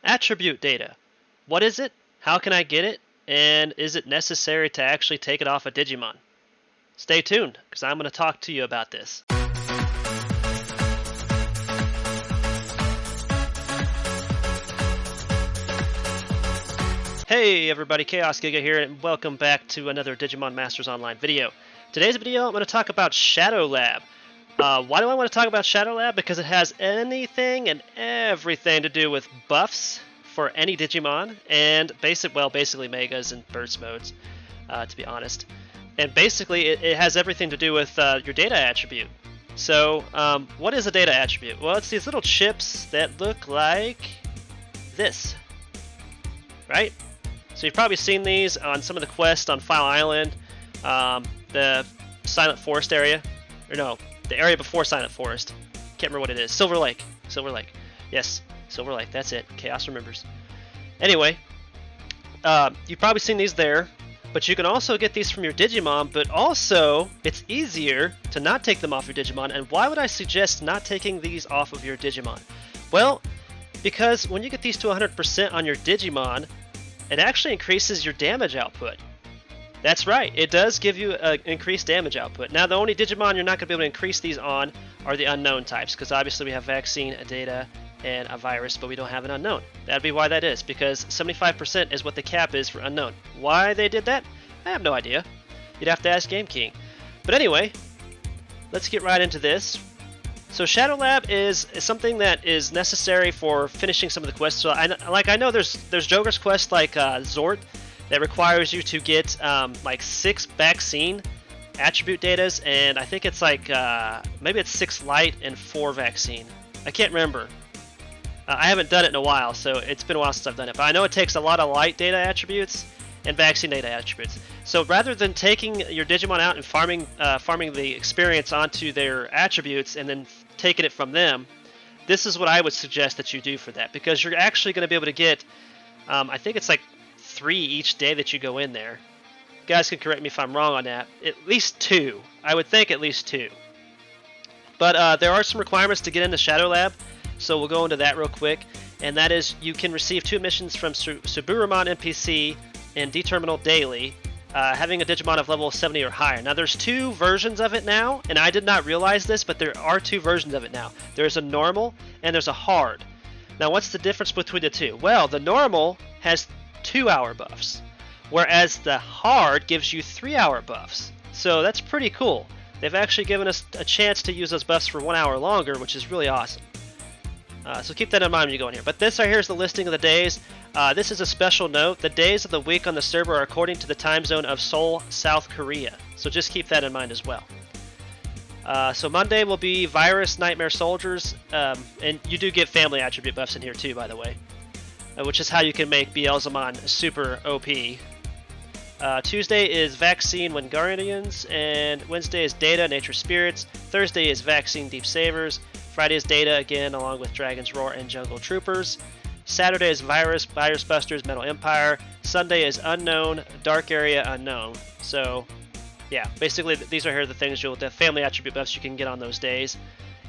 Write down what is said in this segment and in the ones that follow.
Attribute data. What is it? How can I get it? And is it necessary to actually take it off a Digimon? Stay tuned, because I'm going to talk to you about this. Hey everybody, Chaos Giga here, and welcome back to another Digimon Masters Online video. Today's video, I'm going to talk about Shadow Lab. Why do I want to talk about Shadow Lab? Because it has anything and everything to do with buffs for any Digimon, and basically Megas and Burst modes, to be honest. And basically, it has everything to do with your data attribute. So, what is a data attribute? Well, it's these little chips that look like this, right? So you've probably seen these on some of the quests on File Island, the Silent Forest area, or no, the area before Silent Forest. Can't remember what it is. Silver Lake. Yes, Silver Lake. That's it. Chaos remembers. Anyway, you've probably seen these there, but you can also get these from your Digimon, but also it's easier to not take them off your Digimon. And why would I suggest not taking these off of your Digimon? Well, because when you get these to 100% on your Digimon, it actually increases your damage output. That's right, it does give you an increased damage output. Now, the only Digimon you're not going to be able to increase these on are the unknown types, because obviously we have Vaccine, a Data, and a Virus, but we don't have an unknown. That'd be why that is, because 75% is what the cap is for unknown. Why they did that? I have no idea. You'd have to ask Game King. But anyway, let's get right into this. So Shadow Lab is something that is necessary for finishing some of the quests. So I know there's Joker's quest like Zort that requires you to get like 6 vaccine attribute datas, and I think it's like maybe it's 6 light and 4 vaccine. I can't remember. I haven't done it in a while, so it's been a while since I've done it. But I know it takes a lot of light data attributes and vaccine data attributes. So rather than taking your Digimon out and farming the experience onto their attributes and then taking it from them, this is what I would suggest that you do for that, because you're actually going to be able to get, I think it's like 3 each day that you go in there. You guys can correct me if I'm wrong on that. At least 2. I would think at least 2. But there are some requirements to get into Shadow Lab, so we'll go into that real quick. And that is, you can receive 2 missions from Suburumon NPC in D-Terminal daily, having a Digimon of level 70 or higher. Now there's 2 versions of it now, and I did not realize this, but there are 2 versions of it now. There's a normal and there's a hard. Now what's the difference between the 2? Well, the normal has 2-hour buffs, whereas the hard gives you 3-hour buffs. So that's pretty cool. They've actually given us a chance to use those buffs for 1 hour longer, which is really awesome. So keep that in mind when you go in here. But this right here is the listing of the days. This is a special note. The days of the week on the server are according to the time zone of Seoul, South Korea. So just keep that in mind as well. So Monday will be Virus, Nightmare Soldiers, and you do get family attribute buffs in here too, by the way, which is how you can make Beelzemon super OP. Tuesday is Vaccine, Wingardians, and Wednesday is Data, Nature Spirits. Thursday is Vaccine, Deep Savers. Friday is Data again, along with Dragon's Roar and Jungle Troopers. Saturday is Virus, Virus Busters, Metal Empire. Sunday is Unknown, Dark Area, Unknown. So, yeah, basically these are here the things the family attribute buffs you can get on those days.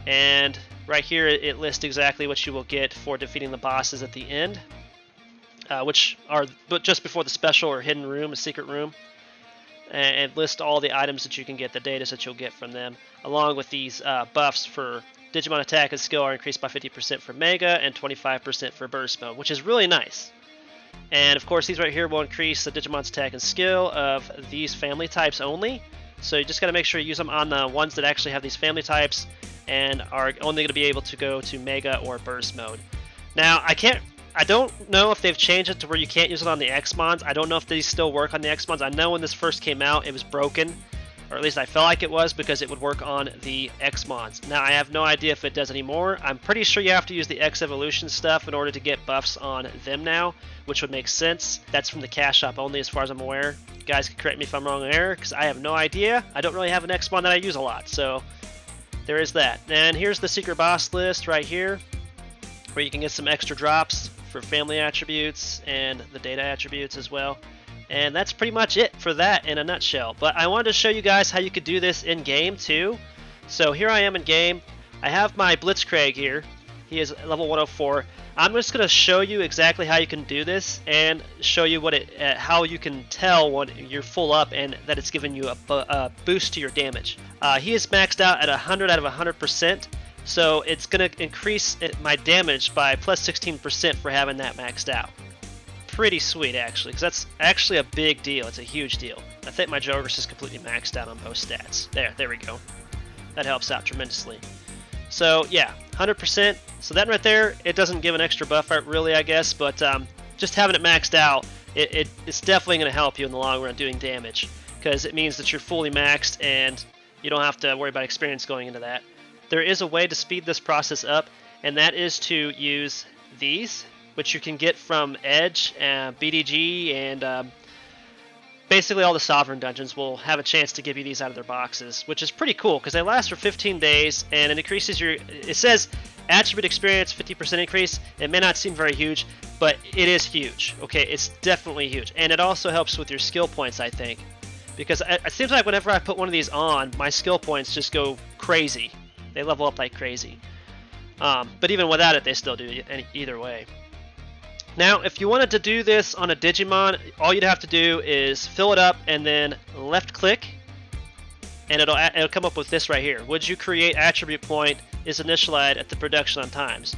And right here it lists exactly what you will get for defeating the bosses at the end, which are just before the special or hidden room, a secret room. And list all the items that you can get, the data that you'll get from them, along with these buffs for Digimon attack and skill are increased by 50% for Mega and 25% for Burst mode, which is really nice. And of course, these right here will increase the Digimon's attack and skill of these family types only. So you just got to make sure you use them on the ones that actually have these family types and are only going to be able to go to Mega or Burst mode. Now, I don't know if they've changed it to where you can't use it on the X-Mons. I don't know if these still work on the X-Mons. I know when this first came out, it was broken. Or at least I felt like it was, because it would work on the X-Mons. Now, I have no idea if it does anymore. I'm pretty sure you have to use the X-Evolution stuff in order to get buffs on them now, which would make sense. That's from the cash shop only, as far as I'm aware. You guys can correct me if I'm wrong there, because I have no idea. I don't really have an X-Mon that I use a lot, so there is that. And here's the secret boss list right here, where you can get some extra drops for family attributes and the data attributes as well. And that's pretty much it for that in a nutshell. But I wanted to show you guys how you could do this in game too. So here I am in game. I have my Blitzcrank here, He is level 104. I'm just going to show you exactly how you can do this and show you how you can tell when you're full up and that it's giving you a boost to your damage. He is maxed out at 100 out of 100%, so it's going to increase my damage by plus 16% for having that maxed out. Pretty sweet, actually, because that's actually a big deal. It's a huge deal. I think my Jogris is completely maxed out on both stats. There we go. That helps out tremendously. So yeah, 100%. So that right there, it doesn't give an extra buff really, I guess, but just having it maxed out, it's definitely going to help you in the long run doing damage, because it means that you're fully maxed and you don't have to worry about experience going into that. There is a way to speed this process up, and that is to use these, which you can get from Edge, BDG, and basically all the Sovereign dungeons will have a chance to give you these out of their boxes, which is pretty cool because they last for 15 days, and it increases your... It says attribute experience 50% increase. It may not seem very huge, but it is huge. Okay, it's definitely huge, and it also helps with your skill points, I think, because it seems like whenever I put one of these on, my skill points just go crazy. They level up like crazy. But even without it, they still do either way. Now, if you wanted to do this on a Digimon, all you'd have to do is fill it up and then left click, and it'll come up with this right here. Would you create attribute point is initialized at the production on times?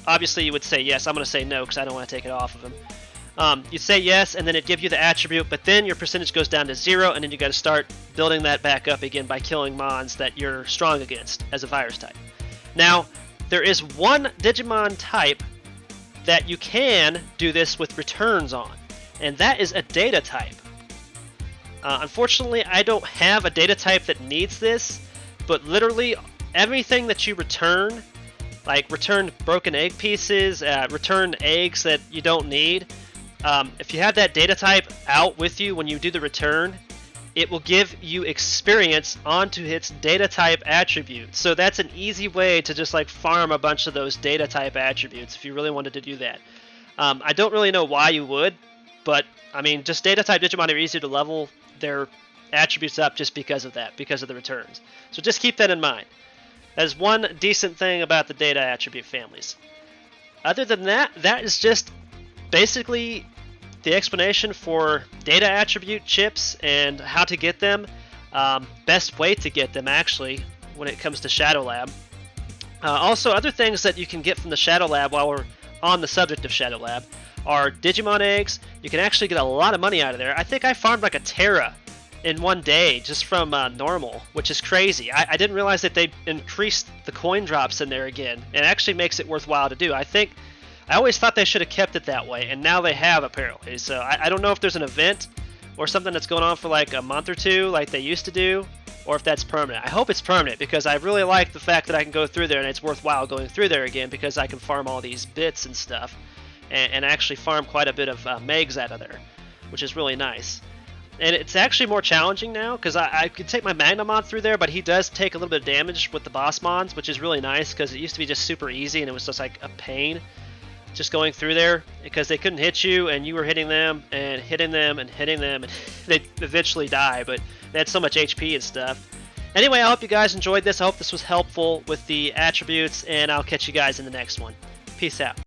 Obviously you would say yes. I'm going to say no because I don't want to take it off of him. You say yes, and then it gives you the attribute, but then your percentage goes down to 0, and then you got to start building that back up again by killing mons that you're strong against as a virus type. Now, there is one Digimon type that you can do this with returns on, and that is a data type. Unfortunately, I don't have a data type that needs this, but literally everything that you return, like return broken egg pieces, return eggs that you don't need, if you have that data type out with you when you do the return, it will give you experience onto its data type attribute. So that's an easy way to just like farm a bunch of those data type attributes if you really wanted to do that. I don't really know why you would, but I mean, just data type Digimon are easier to level their attributes up just because of that, because of the returns. So just keep that in mind. That is one decent thing about the data attribute families. Other than that, that is just basically the explanation for data attribute chips and how to get them. Best way to get them, actually, when it comes to Shadow Lab. Also, other things that you can get from the Shadow Lab while we're on the subject of Shadow Lab are Digimon eggs. You can actually get a lot of money out of there. I think I farmed like a Tera in one day just from normal, which is crazy. I didn't realize that they increased the coin drops in there again. It actually makes it worthwhile to do. I always thought they should have kept it that way, and now they have, apparently. So I don't know if there's an event or something that's going on for like a month or two like they used to do, or if that's permanent. I hope it's permanent, because I really like the fact that I can go through there and it's worthwhile going through there again, because I can farm all these bits and stuff, and actually farm quite a bit of megs out of there, which is really nice. And it's actually more challenging now, because I could take my Magnamon through there, but he does take a little bit of damage with the boss mons, which is really nice, because it used to be just super easy and it was just like a pain just going through there, because they couldn't hit you and you were hitting them and hitting them and hitting them, and they'd eventually die, but they had so much HP and stuff. Anyway, I hope you guys enjoyed this. I hope this was helpful with the attributes, and I'll catch you guys in the next one. Peace out.